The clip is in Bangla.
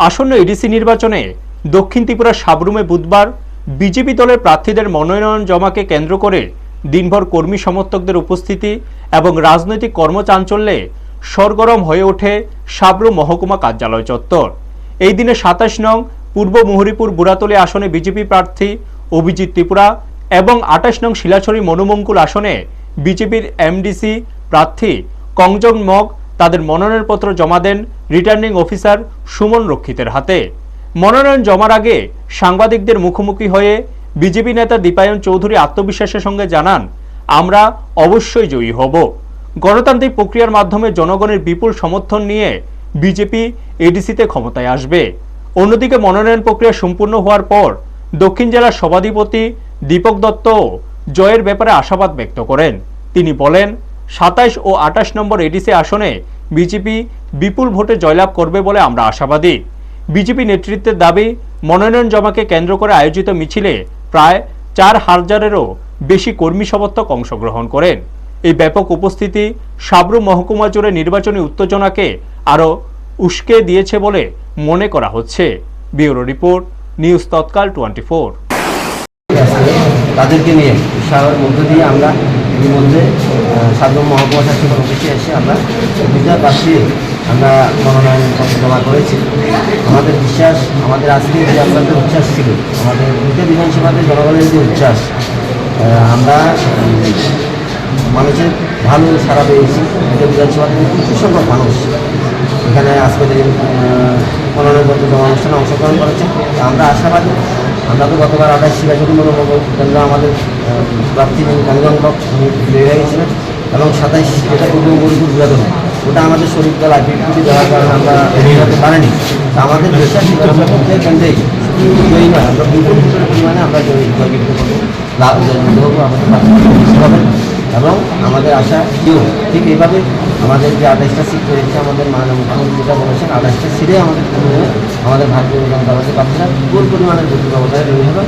আসন্ন এডিসি নির্বাচনে দক্ষিণ ত্রিপুরার সাবরুমে বুধবার বিজেপি দলের প্রার্থীদের মনোনয়ন জমাকে কেন্দ্র করে দিনভর কর্মী সমর্থকদের উপস্থিতি এবং রাজনৈতিক কর্মচাঞ্চল্যে সরগরম হয়ে ওঠে সাবরুম মহকুমা কার্যালয় চত্বর। এই দিনে ২৭ নং পূর্ব মুহুরীপুর বুড়াতলী আসনে বিজেপি প্রার্থী অভিজিৎ ত্রিপুরা এবং ২৮ নং শিলাছড়ি মনুমঙ্কুল আসনে বিজেপির এমডিসি প্রার্থী কংজং মগ তাদের মনোনয়নপত্র জমা দেন রিটার্নিং অফিসার সুমন রক্ষিতের হাতে। মনোনয়ন জমার আগে সাংবাদিকদের মুখোমুখি হয়ে বিজেপি নেতা দীপায়ন চৌধুরী আত্মবিশ্বাসের সঙ্গে জানান, আমরা অবশ্যই জয়ী হব। গণতান্ত্রিক প্রক্রিয়ার মাধ্যমে জনগণের বিপুল সমর্থন নিয়ে বিজেপি এডিসিতে ক্ষমতায় আসবে। অন্যদিকে মনোনয়ন প্রক্রিয়া সম্পূর্ণ হওয়ার পর দক্ষিণ জেলার সভাধিপতি দীপক দত্ত জয়ের ব্যাপারে আশাবাদ ব্যক্ত করেন। তিনি বলেন, ২৭ ও ২৮ নম্বর এডিসি আসনে বিজেপি বিপুল ভোটে জয়লাভ করবে বলে আমরা আশাবাদী। বিজেপি নেতৃত্বের দাবি, মনোনয়ন জমাকে কেন্দ্র করে আয়োজিত মিছিলে প্রায় ৪,০০০-এরও বেশি কর্মী সমর্থক অংশগ্রহণ করেন। এই ব্যাপক উপস্থিতি সাবরুম মহকুমা জুড়ে নির্বাচনী উত্তেজনাকে আরও উস্কে দিয়েছে বলে মনে করা হচ্ছে। ব্যুরো রিপোর্ট, নিউজ তৎকাল 24। তাদেরকে নিয়ে উৎসাহের মধ্য দিয়ে আমরা ইতিমধ্যে সাবরুম মহকুমা শাসক অফিসে এসে আমরা বিজয় প্রার্থী আমরা মনোনয়ন পত্র জমা করেছি। আমাদের বিশ্বাস, আমাদের আজকে যে আপনাদের উচ্ছ্বাস ছিল, আমাদের দুটো বিধানসভাতে জনগণের যে উচ্ছ্বাস, আমরা মানুষের ভালো সাড়া পেয়েছি। দুটো বিধানসভাতে প্রচুর সংখ্যক মানুষ এখানে আজকে মনোনয়নপত্র জমা অনুষ্ঠানে অংশগ্রহণ করেছে। আমরা আশাবাদী। আমরা তো গতবার ২৮ শিলাছড়ি মনোনয়ন কেন্দ্র আমাদের প্রার্থী কংজং মগ উনি বেড়ে গেছিলেন এবং ২৭ যেটা পূর্ব মুহুরীপুর বুড়াতলী, ওটা আমাদের শরীর দল বিবৃতি দেওয়ার কারণে আমরা এগিয়ে যেতে পারিনি। তা আমাদের বিশ্বাস কেন্দ্রেই জয়ী নয়, আমরা বিপুল পরিমাণে আমরা জয় বিক্রি করবো, আমাদের প্রার্থী হবেন এবং আমাদের আশা কেউ ঠিক এইভাবে আমাদের যে ২৮টা সিট রয়েছে, আমাদের মাননীয় মুখ্যমন্ত্রী যেটা বলেছেন ২৮টা সিটে আমাদের ভারতীয় জনতা পার্টির প্রার্থীরা বিপুল পরিমাণের ভোট ব্যবস্থায় জয়ী হবে।